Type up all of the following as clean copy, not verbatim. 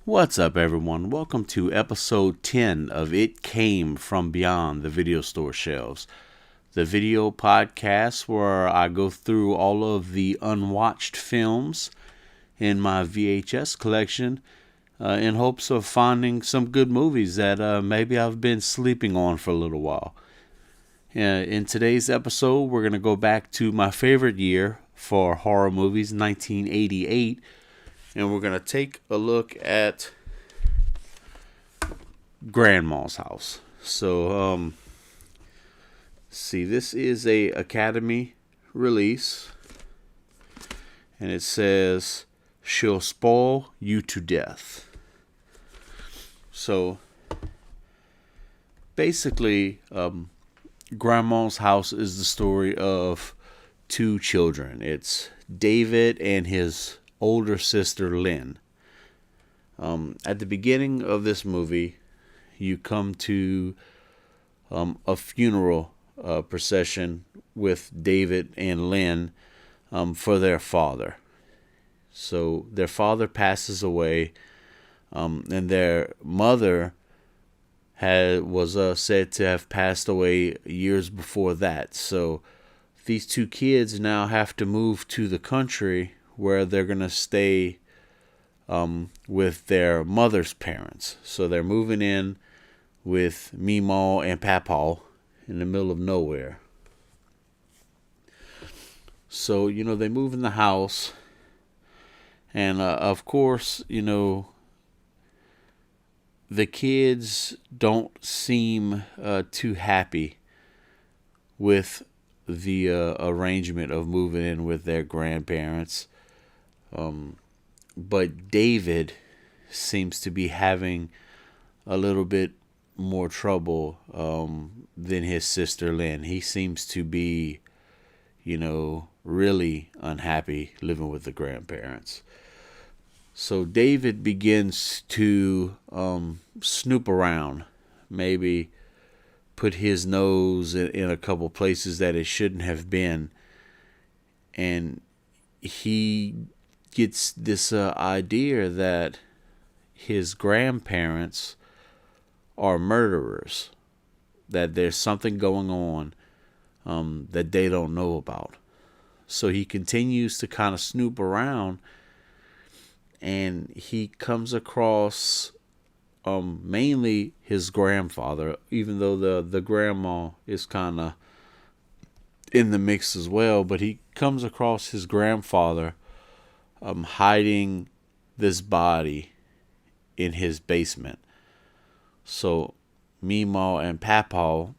What's up, everyone? Welcome to episode 10 of It Came from Beyond the Videostore Shelves, the video podcast where I go through all of the unwatched films in my VHS collection in hopes of finding some good movies that maybe I've been sleeping on for a little while. In today's episode, we're going to go back to my favorite year for horror movies, 1988. And we're going to take a look at Grandma's House. So, see, this is a Academy release. And it says, "She'll spoil you to death." So, basically, Grandma's House is the story of two children. It's David and his older sister Lynn. At the beginning of this movie, you come to a funeral procession with David and Lynn for their father. So their father passes away, and their mother was said to have passed away years before that. So these two kids now have to move to the country where they're going to stay with their mother's parents. So they're moving in with Meemaw and Papaw in the middle of nowhere. So, they move in the house. And, of course, the kids don't seem too happy with the arrangement of moving in with their grandparents. But David seems to be having a little bit more trouble than his sister Lynn. He seems to be, really unhappy living with the grandparents. So David begins to snoop around, maybe put his nose in a couple places that it shouldn't have been, and he gets this idea that his grandparents are murderers, that there's something going on that they don't know about. So he continues to kind of snoop around, and he comes across mainly his grandfather, even though the grandma is kind of in the mix as well. But he comes across his grandfather hiding this body in his basement. So Meemaw and Papaw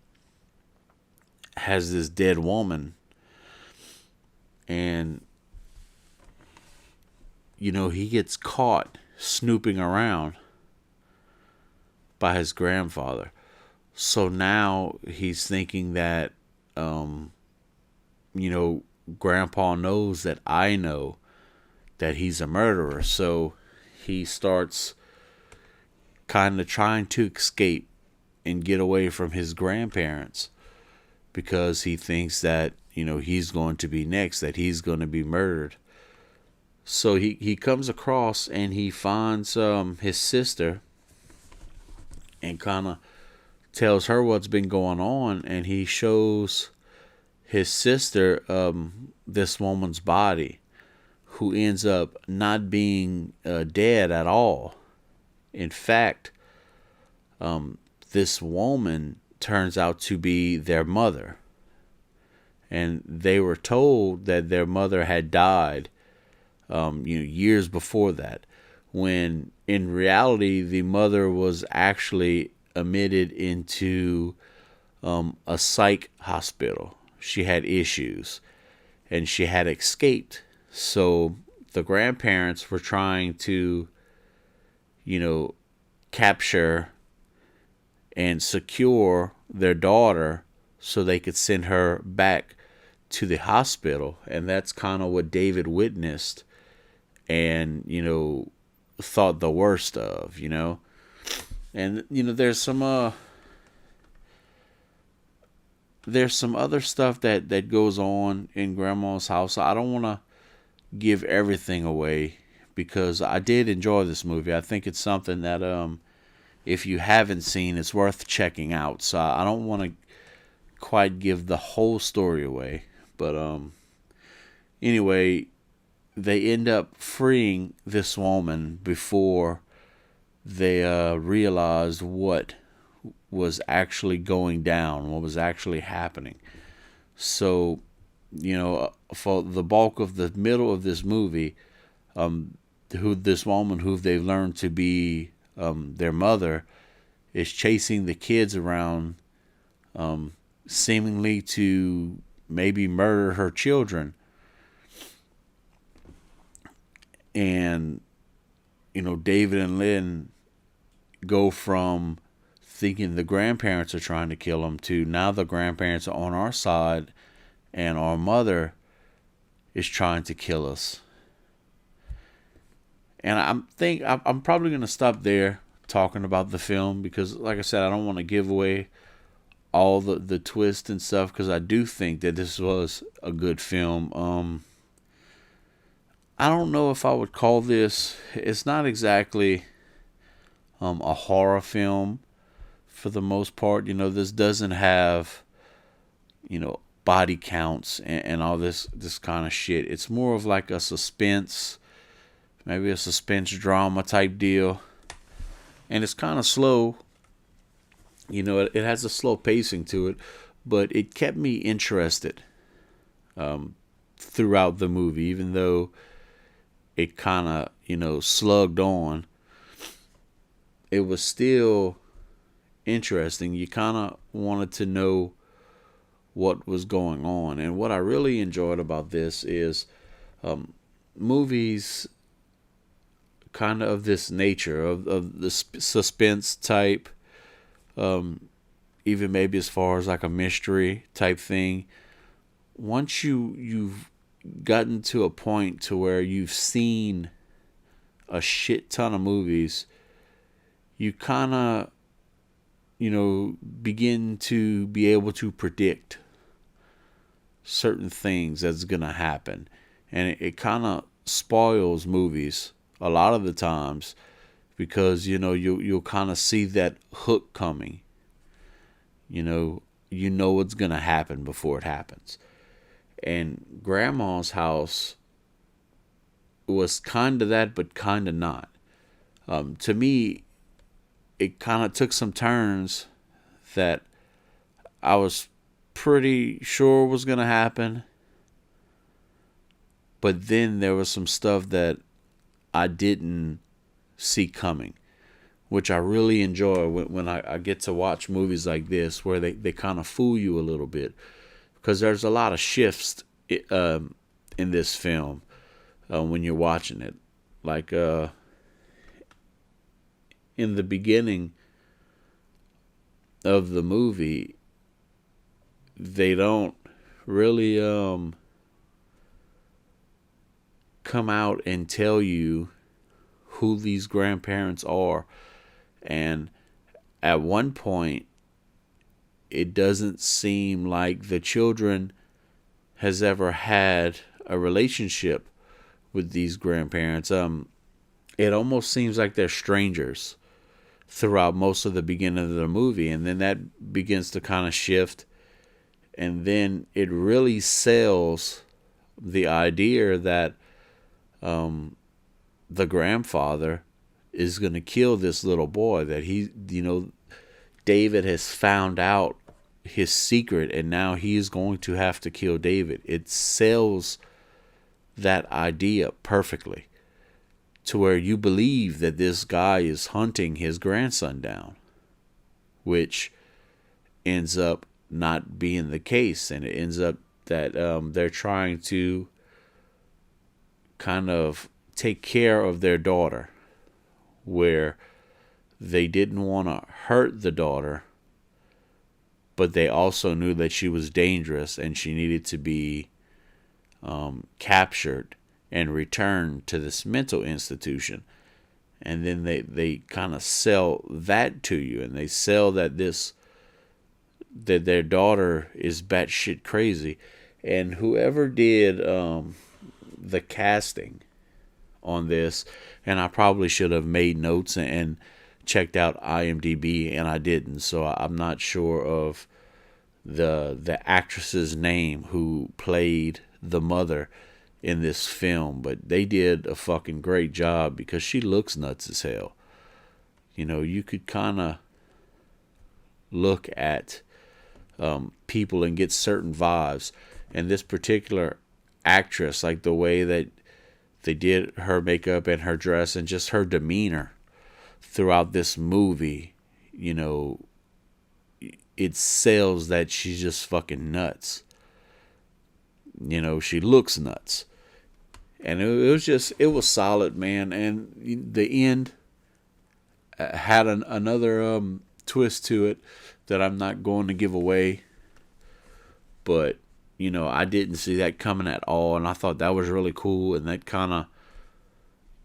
has this dead woman, and he gets caught snooping around by his grandfather. So now he's thinking that Grandpa knows that I know that he's a murderer. So he starts kind of trying to escape and get away from his grandparents, because he thinks that, he's going to be next, that he's going to be murdered. So he comes across and he finds his sister and kind of tells her what's been going on, and he shows his sister this woman's body, who ends up not being dead at all. In fact, this woman turns out to be their mother. And they were told that their mother had died years before that, when in reality the mother was actually admitted into a psych hospital. She had issues and she had escaped. So the grandparents were trying to capture and secure their daughter so they could send her back to the hospital. And that's kind of what David witnessed and thought the worst of. And there's some other stuff that goes on in Grandma's house. I don't want to give everything away, because I did enjoy this movie. I think it's something that if you haven't seen, it's worth checking out. So I don't want to quite give the whole story away, but anyway, they end up freeing this woman before they realized what was actually going down, what was actually happening. So, for the bulk of the middle of this movie, who this woman who they've learned to be their mother is chasing the kids around, seemingly to maybe murder her children. And, David and Lynn go from thinking the grandparents are trying to kill them to now the grandparents are on our side and our mother is trying to kill us. And I'm probably going to stop there talking about the film because, like I said, I don't want to give away all the twists and stuff because I do think that this was a good film. I don't know if I would call this, it's not exactly a horror film for the most part. This doesn't have, body counts and all this kind of shit. It's more of like a suspense, maybe a suspense drama type deal. And it's kind of slow. It has a slow pacing to it, but it kept me interested throughout the movie, even though it kind of, slugged on. It was still interesting. You kind of wanted to know what was going on. And what I really enjoyed about this is movies kind of this nature, of the suspense type, even maybe as far as like a mystery type thing. Once you've gotten to a point to where you've seen a shit ton of movies, you kind of, begin to be able to predict certain things that's going to happen. And it kind of spoils movies a lot of the times because, you'll kind of see that hook coming. What's going to happen before it happens. And Grandma's House was kind of that, but kind of not. To me, it kind of took some turns that I was pretty sure was going to happen. But then there was some stuff that I didn't see coming, which I really enjoy when I get to watch movies like this where they kind of fool you a little bit. Because there's a lot of shifts in this film when you're watching it. Like in the beginning of the movie, they don't really come out and tell you who these grandparents are. And at one point, it doesn't seem like the children has ever had a relationship with these grandparents. It almost seems like they're strangers throughout most of the beginning of the movie, and then that begins to kind of shift, and then it really sells the idea that the grandfather is going to kill this little boy, that David has found out his secret and now he is going to have to kill David. It sells that idea perfectly to where you believe that this guy is hunting his grandson down, which ends up not being the case. And it ends up that they're trying to kind of take care of their daughter, where they didn't want to hurt the daughter, but they also knew that she was dangerous and she needed to be captured and returned to this mental institution. And then they kind of sell that to you, and they sell that their daughter is batshit crazy. And whoever did the casting on this, and I probably should have made notes and checked out IMDb, and I didn't. So I'm not sure of the actress's name who played the mother in this film, but they did a fucking great job because she looks nuts as hell. You know, you could kind of look at people and get certain vibes. And this particular actress, like the way that they did her makeup and her dress and just her demeanor throughout this movie, you know, it sells that she's just fucking nuts. You know, she looks nuts. And it was solid, man. And the end had another twist to it that I'm not going to give away. But, you know, I didn't see that coming at all. And I thought that was really cool. And that kind of,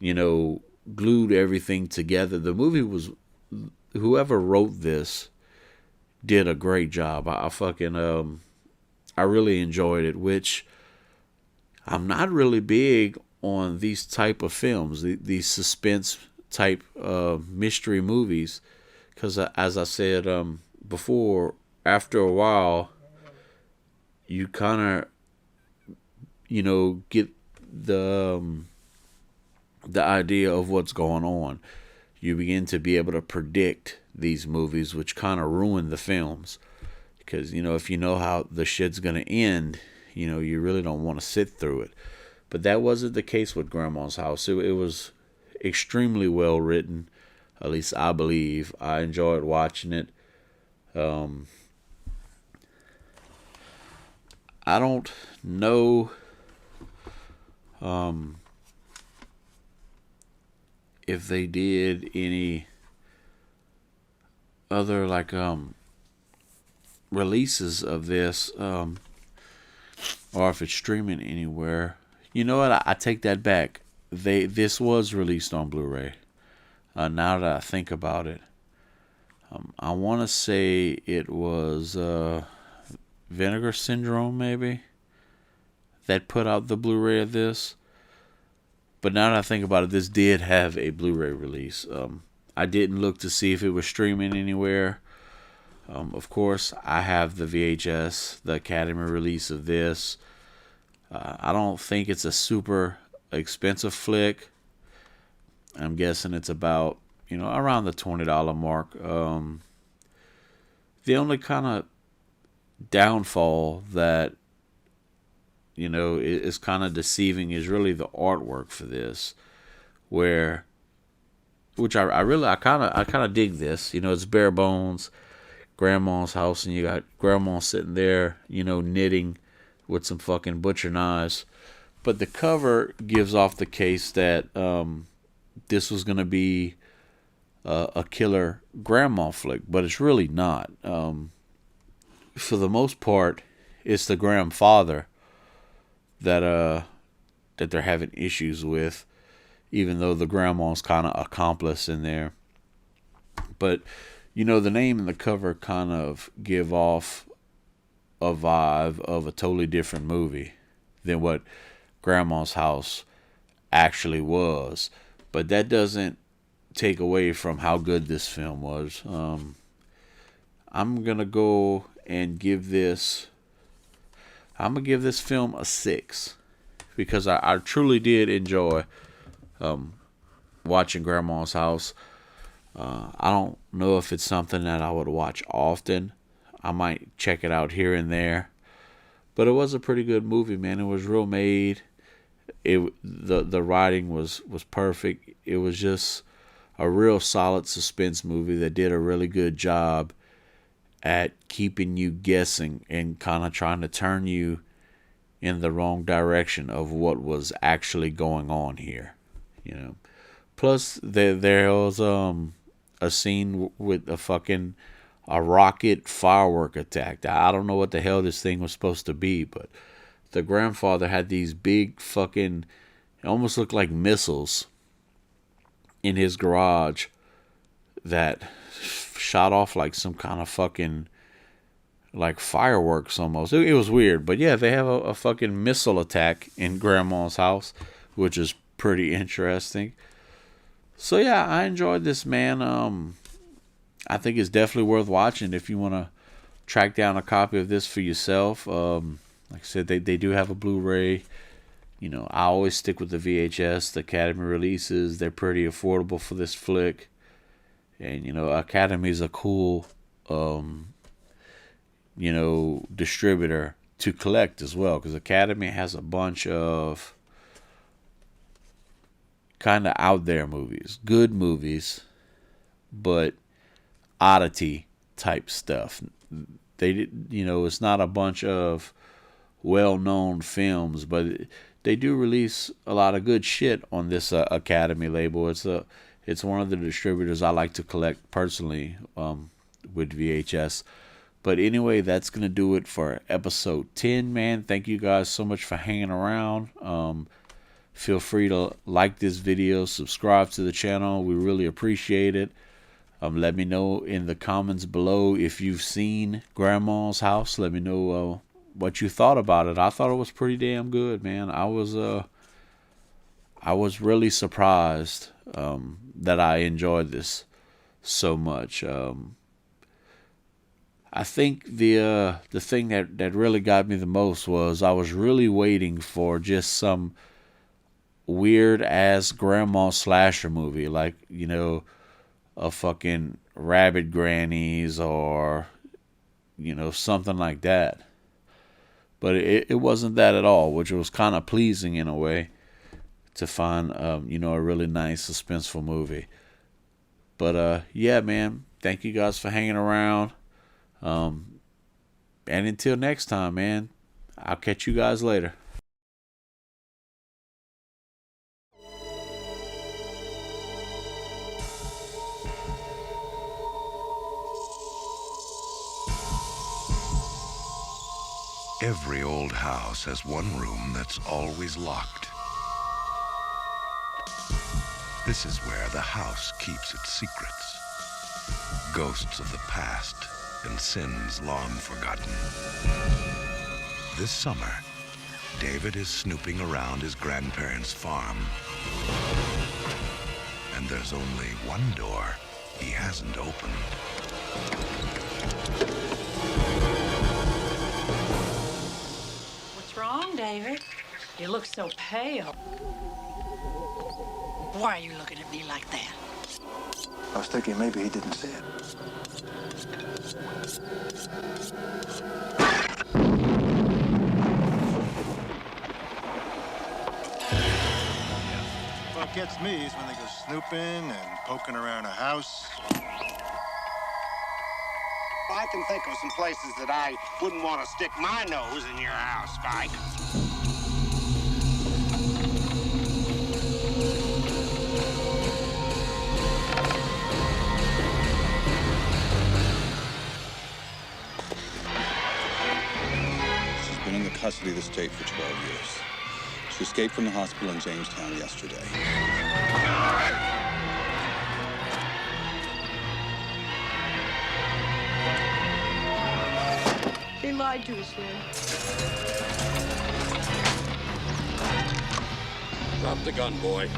you know, glued everything together. The movie was, whoever wrote this did a great job. I fucking, I really enjoyed it, which I'm not really big on these type of films, these suspense type mystery movies, because as I said before, after a while, you kind of, you know, get the idea of what's going on. You begin to be able to predict these movies, which kind of ruin the films. Because, you know, if you know how the shit's going to end, you know, you really don't want to sit through it. But that wasn't the case with Grandma's House. It was extremely well written. At least I believe. I enjoyed watching it. I don't know if they did any other like releases of this, or if it's streaming anywhere. You know what? I take that back. This was released on Blu-ray. Now that I think about it, I want to say it was Vinegar Syndrome, maybe, that put out the Blu-ray of this. But now that I think about it, this did have a Blu-ray release. I didn't look to see if it was streaming anywhere. Of course, I have the VHS, the Academy release of this. I don't think it's a super expensive flick. I'm guessing it's about, you know, around the $20 mark. The only kind of downfall that, you know, is kind of deceiving is really the artwork for this, which I kind of dig this. You know, it's bare bones, Grandma's house, and you got Grandma sitting there, you know, knitting with some fucking butcher knives. But the cover gives off the case that this was going to be a killer grandma flick, but it's really not. For the most part, it's the grandfather that they're having issues with, even though the grandma's kind of accomplice in there. But, you know, the name and the cover kind of give off a vibe of a totally different movie than what Grandma's House actually was. But that doesn't take away from how good this film was. I'm going to go and give this film a 6, because I truly did enjoy watching Grandma's House. I don't know if it's something that I would watch often. I might check it out here and there. But it was a pretty good movie, man. It was real made. The writing was perfect. It was just a real solid suspense movie that did a really good job at keeping you guessing and kind of trying to turn you in the wrong direction of what was actually going on here, you know. Plus, there was a scene with a rocket firework attack. I don't know what the hell this thing was supposed to be, but the grandfather had these big fucking, it almost looked like missiles in his garage that shot off like some kind of fucking, like fireworks almost. It was weird, but yeah, they have a fucking missile attack in Grandma's house, which is pretty interesting. So yeah, I enjoyed this, man. I think it's definitely worth watching if you want to track down a copy of this for yourself. Like I said, they do have a Blu-ray. You know, I always stick with the VHS. The Academy releases, they're pretty affordable for this flick. And, you know, Academy is a cool, you know, distributor to collect as well. Because Academy has a bunch of kind of out there movies. Good movies, but oddity type stuff. They, you know, it's not a bunch of well-known films, but they do release a lot of good shit on this Academy label. It's one of the distributors I like to collect personally with VHS. But anyway, that's gonna do it for episode 10, man. Thank you guys so much for hanging around. Feel free to like this video, subscribe to the channel. We really appreciate it. Let me know in the comments below if you've seen Grandma's House. Let me know what you thought about it. I thought it was pretty damn good, man. I was really surprised that I enjoyed this so much. I think the thing that really got me the most was I was really waiting for just some weird ass grandma slasher movie, like, you know, a fucking Rabid Grannies or, you know, something like that. But it wasn't that at all, which was kind of pleasing in a way to find, you know, a really nice suspenseful movie. But yeah, man, thank you guys for hanging around. And until next time, man, I'll catch you guys later. Every old house has one room that's always locked. This is where the house keeps its secrets. Ghosts of the past and sins long forgotten. This summer, David is snooping around his grandparents' farm. And there's only one door he hasn't opened. What's wrong, David? You look so pale. Why are you looking at me like that? I was thinking maybe he didn't see it. What gets me is when they go snooping and poking around a house. I can think of some places that I wouldn't want to stick my nose in your house, Spike. She's been in the custody of the state for 12 years. She escaped from the hospital in Jamestown yesterday. They lied to us then. Drop the gun, boy.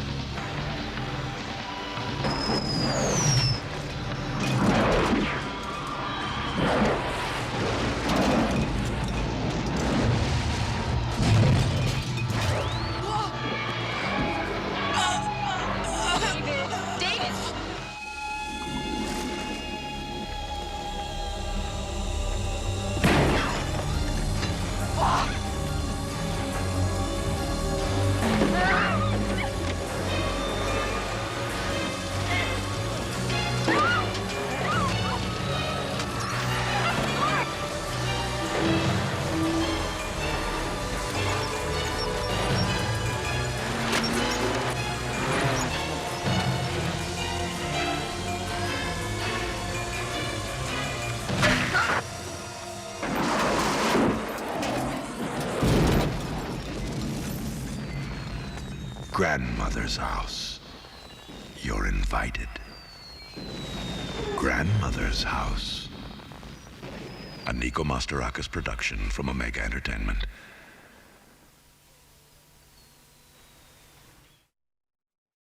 Grandmother's house. You're invited. Grandmother's House. A Nico Masterakis production from Omega Entertainment.